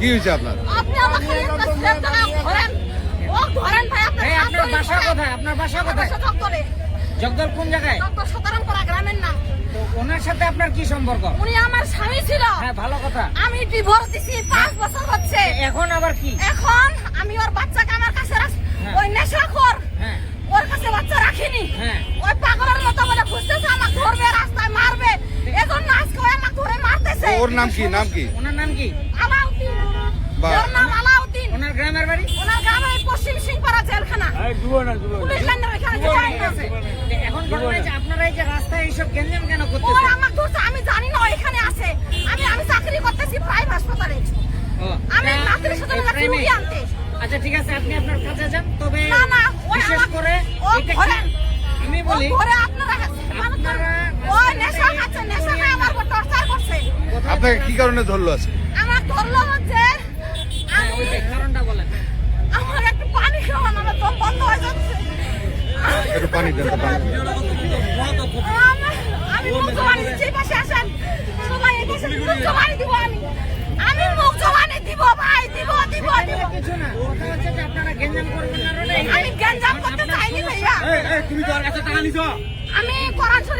কি হয়েছে আপনার? আপনি আমাকে ধরেন ও ধরেন ভাই আপনার বাসা কোথায়? আপনার বাসা কোথায়? জগদল কোন জায়গায়? সতারামপাড়া গ্রামের নাম। তো ওনার সাথে আপনার কি সম্পর্ক? উনি আমার স্বামী ছিল। হ্যাঁ, ভালো কথা। আমি ডিভোর্স দিছি 5 বছর হচ্ছে। এখন আবার কি? এখন আমি ওর বাচ্চাকে আমার কাছে ওই নেশাখোর হ্যাঁ, ওর কাছে বাচ্চা রাখিনি। হ্যাঁ। ওই পাগলের মতো বলে খুঁজতেছে, আমাকে ধরবে, রাস্তায় মারবে। এজন্য আজকে ওই আমাকে ধরে মারতেছে। ওর নাম কি? নাম কি? ওনার নাম কি? আলাউদ্দিন। বাহ। ওর নাম আলাউদ্দিন। ওনার গ্রামের বাড়ি? ওনার গ্রাম এই পশ্চিম সিংপাড়া জেলখানা। পুলিশ লাইনের ওইখানে জেলখানা আছে। এখন ঘটনা হচ্ছে আপনারা এই যে রাস্তায় এইসব গ্যাঞ্জাম কেন ওর করতেছেন? আমাকে ধরছে, আমি জানি না ওইখানে আছে। আমি চাকরি করতেছি প্রাইভেট হাসপাতালে। ও, আমি তা রাত্রে সাথে এই রুগী প্রাইমে- আনতে। আচ্ছা, ঠিক আছে, আপনি আপনার কাছে যান। তবে না, না, ওই বিশেষ আমাকে- করে ও এটা ঘরে- কি- আমি বলি ও ঘরে আপনারা ওই নেশা খাচ্ছে, নেশা খায় আমার উপর টর্চার করছে। আপনাকে কি কারণে ধরলো আজকে? আমার ধরলো হচ্ছে হ্যাঁ, ওইটাই কারণটা বলেন। আমার একটু পানি খাওয়ান, আমার দম বন্ধ হয়ে যাচ্ছে। একটু পানি দেন তো, পানি দেন। আমি মুখ জবানি দিচ্ছি, এই পাশে আসেন সবাই, এই পাশে মুখ জবানি দিব। আমি মুখ জবানি দিব ভাই, দিব। কিছু না, কথা হচ্ছে যে আপনারা গ্যাঞ্জাম করবেন না। আমি গ্যাঞ্জাম করতে চাইনি ভাইয়া। তুমি তো আর কাছে টাকা নিছো? আমি কোরআন শরীফ